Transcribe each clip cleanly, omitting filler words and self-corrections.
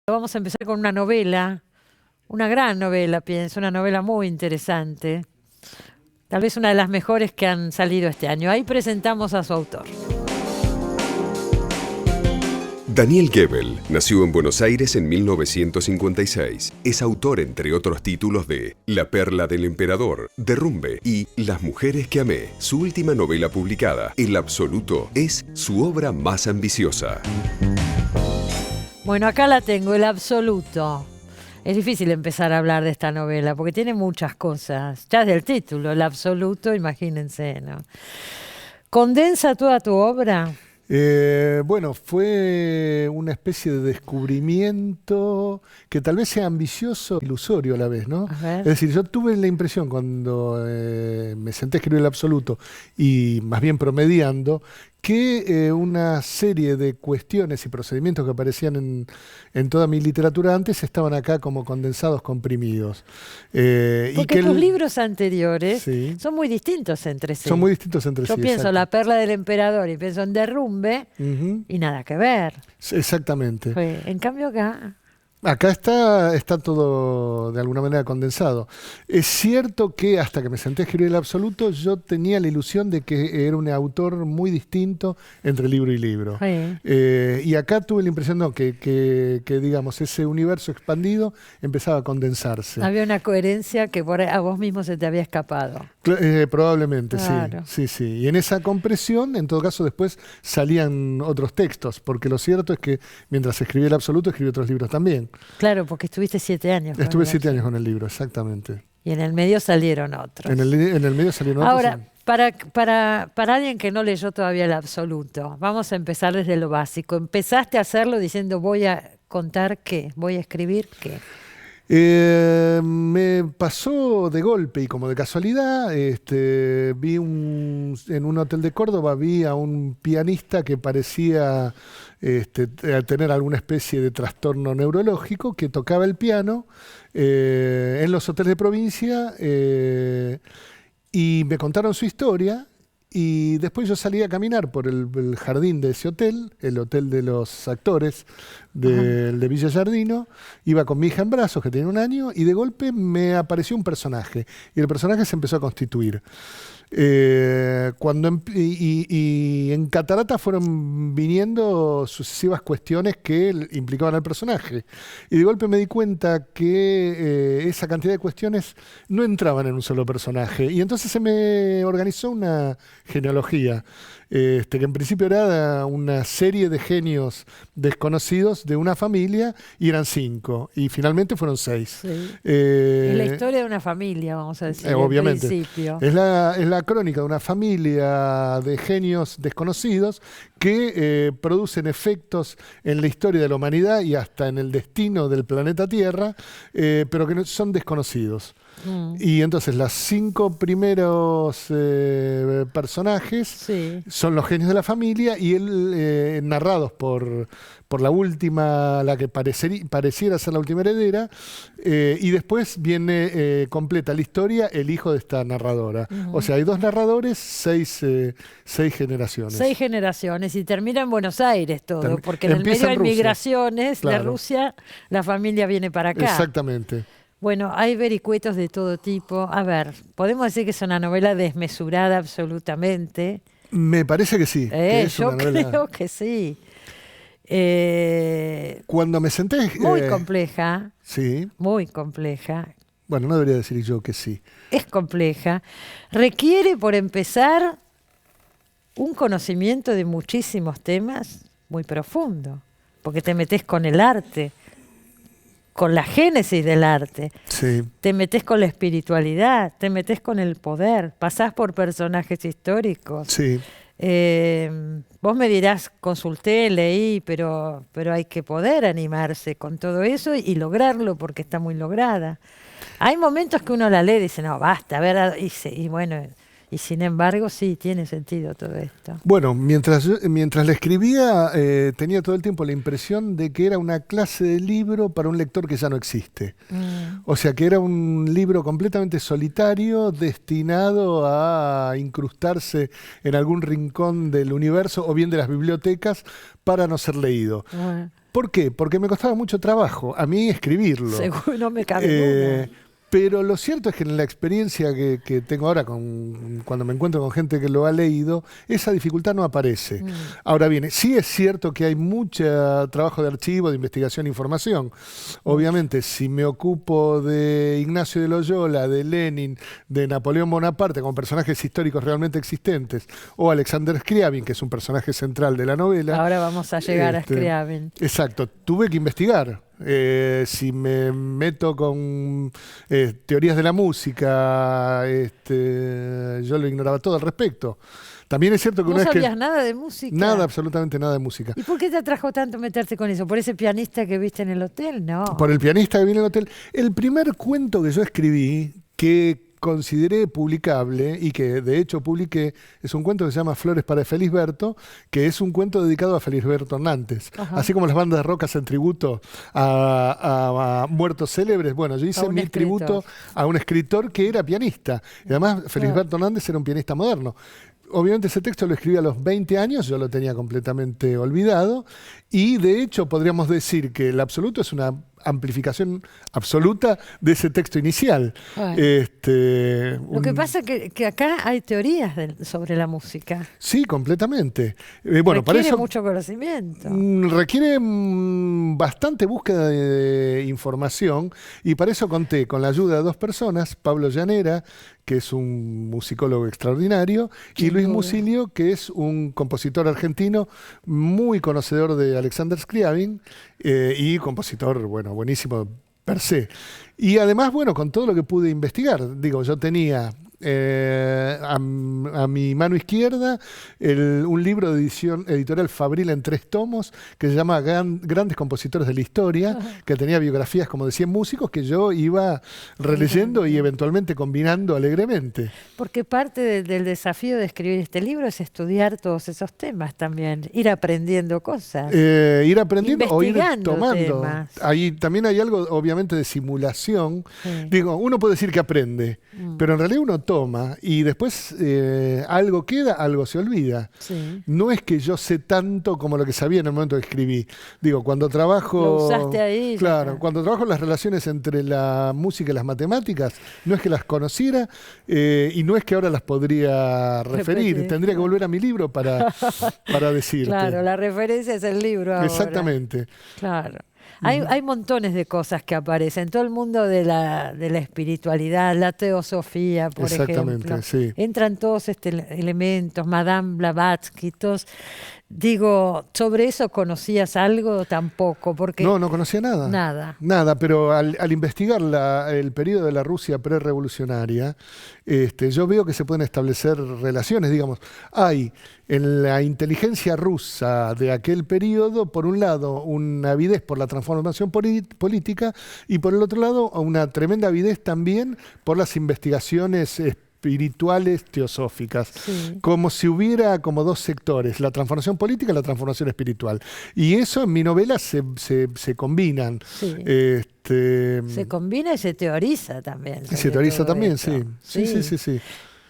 Vamos a empezar con una novela, una gran novela, pienso, una novela muy interesante. Tal vez una de las mejores que han salido este año. Ahí presentamos a su autor. Daniel Goebel nació en Buenos Aires en 1956. Es autor, entre otros títulos, de La perla del emperador, Derrumbe y Las mujeres que amé. Su última novela publicada, El absoluto, es su obra más ambiciosa. Bueno, acá la tengo, El absoluto. Es difícil empezar a hablar de esta novela porque tiene muchas cosas. Ya desde el título, El absoluto, imagínense, ¿no? ¿Condensa toda tu obra? Bueno, fue una especie de descubrimiento que tal vez sea ambicioso, ilusorio a la vez, ¿no? A ver. Es decir, yo tuve la impresión cuando me senté a escribir El absoluto y más bien promediando, que una serie de cuestiones y procedimientos que aparecían en toda mi literatura antes estaban acá como condensados, comprimidos. Porque tus libros anteriores Sí. son muy distintos entre sí. Son muy distintos entre Yo sí. pienso exacto. La perla del emperador y pienso en Derrumbe Ujú. y nada que ver. Exactamente. En cambio acá... Acá está todo de alguna manera condensado. Es cierto que hasta que me senté a escribir El absoluto, yo tenía la ilusión de que era un autor muy distinto entre libro y libro. Sí. Y acá tuve la impresión que, digamos, ese universo expandido empezaba a condensarse. Había una coherencia que a vos mismo se te había escapado. Probablemente, Claro. sí. Y en esa compresión, en todo caso, después salían otros textos, porque lo cierto es que mientras escribí El absoluto, escribí otros libros también. Claro, porque estuviste 7 años. con Estuve el 7 años absoluto. con el libro, exactamente. Y en el medio salieron otros. En el medio salieron otros. Ahora, para alguien que no leyó todavía El absoluto, vamos a empezar desde lo básico. Empezaste a hacerlo diciendo voy a contar qué, voy a escribir qué. Me pasó de golpe y como de casualidad, en un hotel de Córdoba vi a un pianista que parecía tener alguna especie de trastorno neurológico, que tocaba el piano en los hoteles de provincia, y me contaron su historia. Y después yo salí a caminar por el jardín de ese hotel, el hotel de los actores de Villa Giardino. Iba con mi hija en brazos, que tenía 1 año, y de golpe me apareció un personaje. Y el personaje se empezó a constituir. Y en Catarata fueron viniendo sucesivas cuestiones que implicaban al personaje. Y de golpe me di cuenta que esa cantidad de cuestiones no entraban en un solo personaje. Y entonces se me organizó una genealogía, que en principio era una serie de genios desconocidos de una familia, y eran 5. Y finalmente fueron 6. Sí. Es la historia de una familia, vamos a decir, Obviamente. al principio. Es la crónica de una familia de genios desconocidos que producen efectos en la historia de la humanidad y hasta en el destino del planeta Tierra, pero que son desconocidos. Y entonces los 5 primeros personajes Sí. son los genios de la familia, y él, narrados por la última, la que pareciera ser la última heredera, y después viene completa la historia el hijo de esta narradora. O sea, hay 2 narradores, 6 generaciones. 6 generaciones y termina en Buenos Aires todo, porque en el Empieza medio hay en Rusia. migraciones, de Claro. Rusia la familia viene para acá. Exactamente. Bueno, hay vericuetos de todo tipo. A ver, podemos decir que es una novela desmesurada absolutamente. Me parece que sí. Que es Yo una novela. creo que sí. Cuando me senté... Muy compleja, Sí. muy compleja. Bueno, no debería decir yo que sí. Es compleja. Requiere, por empezar, un conocimiento de muchísimos temas muy profundo, porque te metes con el arte, con la génesis del arte, Sí. te metes con la espiritualidad, te metes con el poder, pasás por personajes históricos. Sí. Vos me dirás, consulté, leí, pero hay que poder animarse con todo eso y lograrlo porque está muy lograda. Hay momentos que uno la lee y dice, no, basta, a ver, y bueno, y sin embargo sí, tiene sentido todo esto. Bueno, mientras la escribía, tenía todo el tiempo la impresión de que era una clase de libro para un lector que ya no existe. O sea, que era un libro completamente solitario, destinado a incrustarse en algún rincón del universo o bien de las bibliotecas para no ser leído. ¿Por qué? Porque me costaba mucho trabajo a mí escribirlo. Seguro, no me cabe duda. Pero lo cierto es que en la experiencia que tengo ahora, cuando me encuentro con gente que lo ha leído, esa dificultad no aparece. Ahora bien, sí es cierto que hay mucho trabajo de archivo, de investigación e información. Obviamente, si me ocupo de Ignacio de Loyola, de Lenin, de Napoleón Bonaparte, como personajes históricos realmente existentes, o Alexander Scriabin, que es un personaje central de la novela. Ahora vamos a llegar a Scriabin. Exacto, tuve que investigar. Si me meto con teorías de la música, yo lo ignoraba todo al respecto. También es cierto que ¿No sabías nada de música? Nada, absolutamente nada de música. ¿Y por qué te atrajo tanto meterse con eso? ¿Por ese pianista que viste en el hotel? No. Por el pianista que vi en el hotel. El primer cuento que yo escribí, que consideré publicable y que de hecho publiqué, es un cuento que se llama Flores para Felisberto, que es un cuento dedicado a Felisberto Hernández. Ajá. Así como las bandas de rock hacen tributo a muertos célebres, bueno, yo hice mi tributo a un escritor que era pianista. Y además Felisberto Hernández era un pianista moderno. Obviamente ese texto lo escribí a los 20 años, yo lo tenía completamente olvidado, y de hecho podríamos decir que el absoluto es una amplificación absoluta de ese texto inicial. Lo que pasa es que acá hay teorías sobre la música. Sí, completamente. Bueno, requiere mucho conocimiento. Requiere bastante búsqueda de información, y para eso conté con la ayuda de dos personas, Pablo Llanera, que es un musicólogo extraordinario, y Luis Musilio, que es un compositor argentino muy conocedor de Alexander Scriabin y compositor, bueno, buenísimo per se. Y además, bueno, con todo lo que pude investigar, digo, yo tenía a mi mano izquierda un libro de editorial Fabril en 3 tomos que se llama Grandes Compositores de la Historia, que tenía biografías como de 100 músicos que yo iba releyendo y eventualmente combinando alegremente. Porque parte del desafío de escribir este libro es estudiar todos esos temas también, ir aprendiendo cosas. Ir aprendiendo o ir tomando. Ahí también hay algo obviamente de simulación. Digo, uno puede decir que aprende, pero en realidad uno toma y después algo queda, algo se olvida. Sí. No es que yo sé tanto como lo que sabía en el momento que escribí. Digo, cuando trabajo... Lo usaste ahí. Claro, cuando trabajo las relaciones entre la música y las matemáticas, no es que las conociera y no es que ahora las podría referir. Tendría que volver a mi libro para decirte. Claro, la referencia es el libro ahora. Exactamente. Claro. Hay montones de cosas que aparecen. Todo el mundo de la espiritualidad, la teosofía, por ejemplo. Sí. Entran todos elementos, Madame Blavatsky, todos. Digo, ¿sobre eso conocías algo? Tampoco, porque... No conocía nada. Nada, pero al investigar el periodo de la Rusia prerevolucionaria, yo veo que se pueden establecer relaciones, digamos. Hay en la inteligencia rusa de aquel periodo, por un lado, una avidez por la transformación política y por el otro lado, una tremenda avidez también por las investigaciones espirituales teosóficas, como si hubiera como 2 sectores, la transformación política y la transformación espiritual. Y eso en mi novela se combinan. Sí. Se combina y se teoriza también. Se teoriza también, sí. Sí.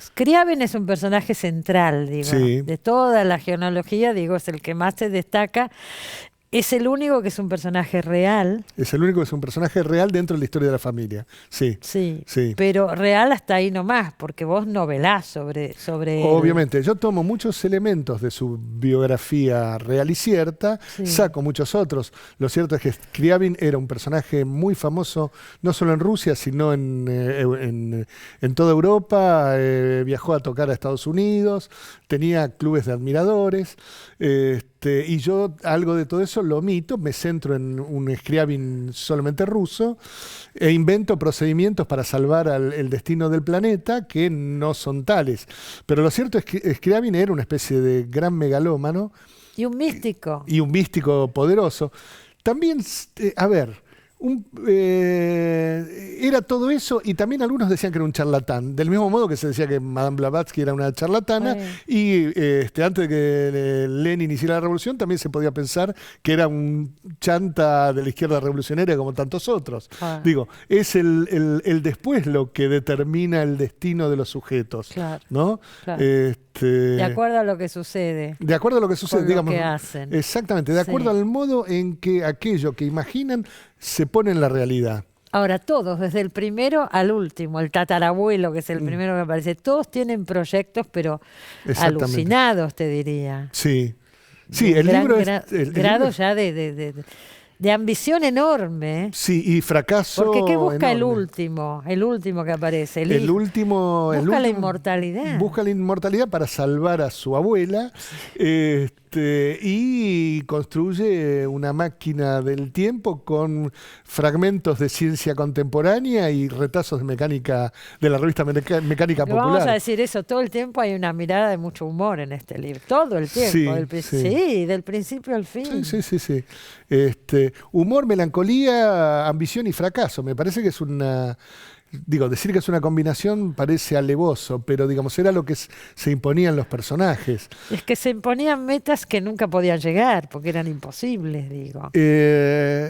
Scriabin es un personaje central, digo, de toda la genealogía, digo, es el que más se destaca. Es el único que es un personaje real. Es el único que es un personaje real dentro de la historia de la familia. Sí. Pero real hasta ahí nomás, porque vos novelás sobre él. Obviamente, yo tomo muchos elementos de su biografía real y cierta, saco muchos otros. Lo cierto es que Scriabin era un personaje muy famoso, no solo en Rusia, sino en toda Europa. Viajó a tocar a Estados Unidos, tenía clubes de admiradores. Y yo algo de todo eso lo omito, me centro en un Scriabin solamente ruso e invento procedimientos para salvar el destino del planeta que no son tales. Pero lo cierto es que Scriabin era una especie de gran megalómano. Y un místico. Y un místico poderoso. También, Era todo eso, y también algunos decían que era un charlatán, del mismo modo que se decía que Madame Blavatsky era una charlatana, y antes de que Lenin hiciera la revolución también se podía pensar que era un chanta de la izquierda revolucionaria como tantos otros. Digo, es el después lo que determina el destino de los sujetos, Claro, ¿no? claro. De acuerdo a lo que sucede. De acuerdo a lo que sucede, Con lo digamos. que hacen. Exactamente, de acuerdo al modo en que aquello que imaginan se pone en la realidad. Ahora, todos, desde el primero al último, el tatarabuelo, que es el primero que aparece, todos tienen proyectos, pero alucinados, te diría. Sí. Sí, el libro es... grado ya de ambición enorme. Sí, y fracaso. Porque ¿qué busca enorme. el último que aparece? Busca la inmortalidad. Busca la inmortalidad para salvar a su abuela. Y construye una máquina del tiempo con fragmentos de ciencia contemporánea y retazos de mecánica de la revista Mecánica Popular. Vamos a decir eso, todo el tiempo hay una mirada de mucho humor en este libro. Todo el tiempo. Del principio al fin. Sí. Humor, melancolía, ambición y fracaso. Me parece que es una... Digo, decir que es una combinación parece alevoso, pero digamos, era lo que se imponían los personajes. Es que se imponían metas que nunca podían llegar, porque eran imposibles, digo.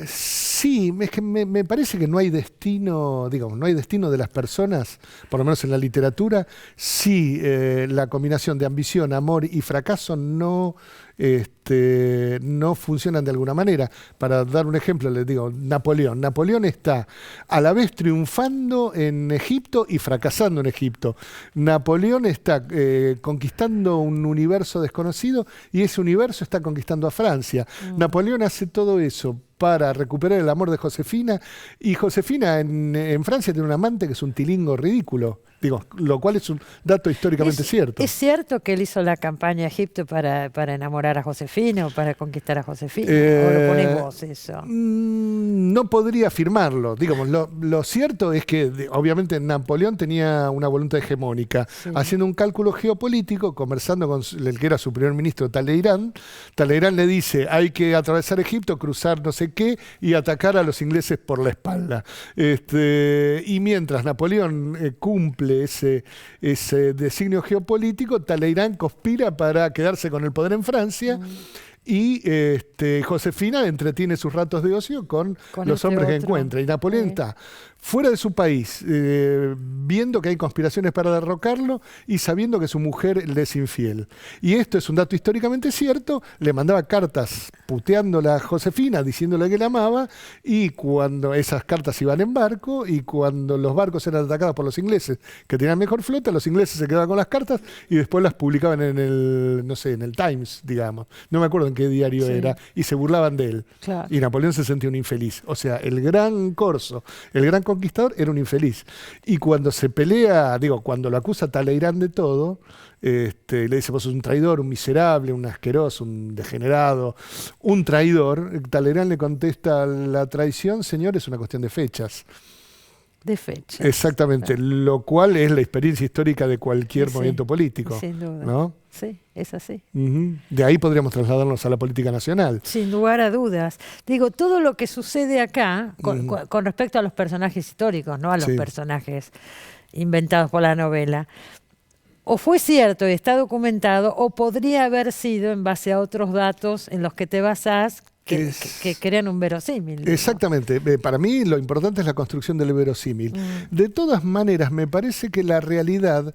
Sí, es que me parece que no hay destino, digamos, no hay destino de las personas, por lo menos en la literatura, si la combinación de ambición, amor y fracaso no funcionan de alguna manera. Para dar un ejemplo, les digo, Napoleón. Napoleón está a la vez triunfando en Egipto y fracasando en Egipto. Napoleón está conquistando un universo desconocido y ese universo está conquistando a Francia. Napoleón hace todo eso para recuperar el amor de Josefina, y Josefina en Francia tiene un amante que es un tilingo ridículo, digo, lo cual es un dato históricamente cierto. ¿Es cierto que él hizo la campaña a Egipto para enamorar a Josefina o para conquistar a Josefina? ¿O lo ponés vos eso? No podría afirmarlo. Digamos, lo cierto es que obviamente Napoleón tenía una voluntad hegemónica. Sí. Haciendo un cálculo geopolítico, conversando con el que era su primer ministro, Talleyrand le dice, hay que atravesar Egipto, cruzar no sé qué y atacar a los ingleses por la espalda. Y mientras Napoleón cumple ese designio geopolítico, Talleyrand conspira para quedarse con el poder en Francia. Y Josefina entretiene sus ratos de ocio con los hombres que encuentra. Y Napoleón está fuera de su país, viendo que hay conspiraciones para derrocarlo y sabiendo que su mujer le es infiel. Y esto es un dato históricamente cierto. Le mandaba cartas puteándola a Josefina, diciéndole que la amaba, y cuando esas cartas iban en barco, y cuando los barcos eran atacados por los ingleses, que tenían mejor flota, los ingleses se quedaban con las cartas y después las publicaban en el Times, digamos. No me acuerdo en qué diario era, y se burlaban de él. Claro. Y Napoleón se sentía un infeliz. O sea, el gran corso, el gran conquistador era un infeliz. Y cuando se pelea, cuando lo acusa Talleyrand de todo, le dice, vos sos un traidor, un miserable, un asqueroso, un degenerado, un traidor. Talleyrand le contesta, la traición, señor, es una cuestión de fechas. De fecha. Exactamente, claro. Lo cual es la experiencia histórica de cualquier movimiento político. Sin duda. ¿No? Sí, es así. De ahí podríamos trasladarnos a la política nacional. Sin lugar a dudas. Digo, todo lo que sucede acá, con respecto a los personajes históricos, no a los personajes inventados por la novela, o fue cierto y está documentado, o podría haber sido en base a otros datos en los que te basás, que crean un verosímil. Digo. Exactamente. Para mí lo importante es la construcción del verosímil. De todas maneras, me parece que la realidad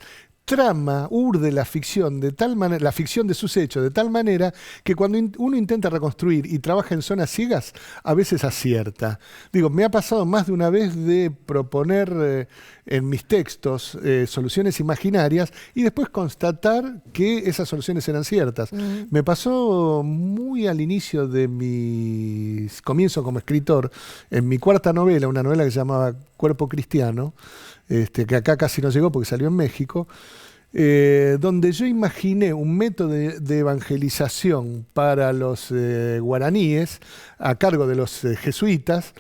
urde la ficción de tal manera, la ficción de sus hechos, de tal manera que cuando uno intenta reconstruir y trabaja en zonas ciegas, a veces acierta. Me ha pasado más de una vez de proponer en mis textos soluciones imaginarias y después constatar que esas soluciones eran ciertas. Me pasó muy al inicio de mi comienzo como escritor, en mi cuarta novela, una novela que se llamaba Cuerpo Cristiano, que acá casi no llegó porque salió en México, donde yo imaginé un método de evangelización para los guaraníes a cargo de los jesuitas,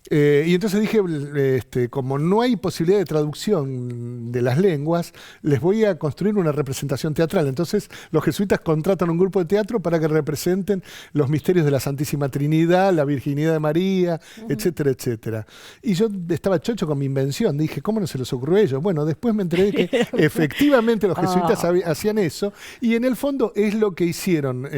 Y entonces dije, como no hay posibilidad de traducción de las lenguas, les voy a construir una representación teatral. Entonces los jesuitas contratan un grupo de teatro para que representen los misterios de la Santísima Trinidad, la Virginidad de María, etcétera, etcétera. Y yo estaba chocho con mi invención. Dije, ¿cómo no se les ocurrió a ellos? Bueno, después me enteré de que efectivamente los jesuitas hacían eso. Y en el fondo es lo que hicieron, lo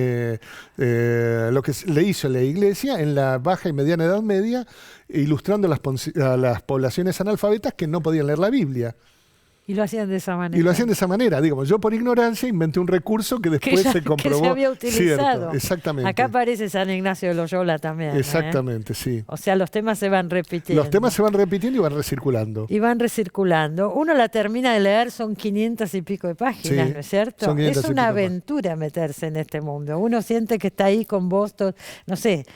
que le hizo la Iglesia en la Baja y Mediana Edad Media, ilustrando a las poblaciones analfabetas que no podían leer la Biblia. Y lo hacían de esa manera. Y lo hacían de esa manera. Digamos, yo por ignorancia inventé un recurso que después se comprobó. Que se había utilizado. Cierto, exactamente. Acá aparece San Ignacio de Loyola también. Exactamente, sí. O sea, los temas se van repitiendo. Los temas se van repitiendo y van recirculando. Y van recirculando. Uno la termina de leer, son 500 y pico de páginas, Sí, ¿no es cierto? son 500 Es y una pico aventura meterse en este mundo. Uno siente que está ahí con vos, no sé,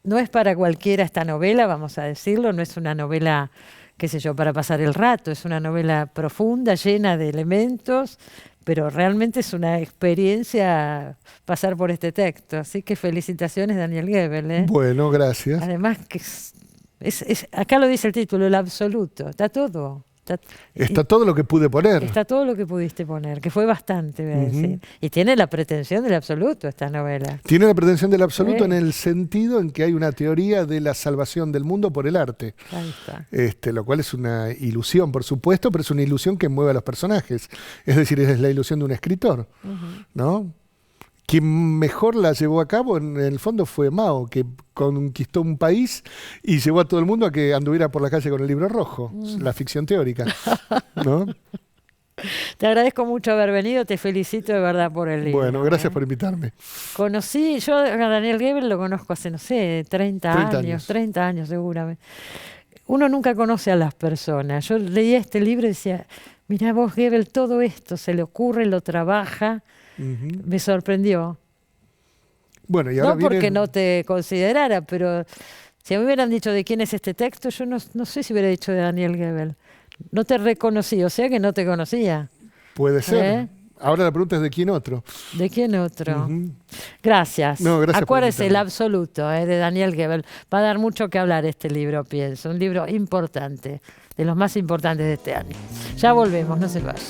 no es para cualquiera esta novela, vamos a decirlo, no es una novela, qué sé yo, para pasar el rato, es una novela profunda, llena de elementos, pero realmente es una experiencia pasar por este texto. Así que felicitaciones, Daniel Goebel, ¿eh? Bueno, gracias. Además que acá lo dice el título, el absoluto, está todo. Está todo lo que pude poner. Está todo lo que pudiste poner, que fue bastante, voy a decir. Y tiene la pretensión del absoluto esta novela. Tiene la pretensión del absoluto Sí. en el sentido en que hay una teoría de la salvación del mundo por el arte. Ahí está. Lo cual es una ilusión, por supuesto, pero es una ilusión que mueve a los personajes. Es decir, es la ilusión de un escritor, ¿no? Quien mejor la llevó a cabo, en el fondo, fue Mao, que conquistó un país y llevó a todo el mundo a que anduviera por la calle con el libro rojo, la ficción teórica, ¿no? Te agradezco mucho haber venido, te felicito de verdad por el libro. Bueno, gracias por invitarme. Yo a Daniel Goebel lo conozco hace, no sé, 30 años. 30 años seguramente. Uno nunca conoce a las personas. Yo leía este libro y decía, mirá vos, Goebel, todo esto se le ocurre, lo trabaja. Me sorprendió. Bueno, y ahora No porque vienen... no te considerara, pero si me hubieran dicho de quién es este texto, yo no sé si hubiera dicho de Daniel Goebel. No te reconocí, o sea que no te conocía. Puede ser. ¿Eh? Ahora la pregunta es ¿de quién otro? ¿De quién otro? Gracias. No, gracias por Acuérdese, El invitarme. absoluto, de Daniel Goebel. Va a dar mucho que hablar este libro, pienso. Un libro importante, de los más importantes de este año. Ya volvemos, no se vayan.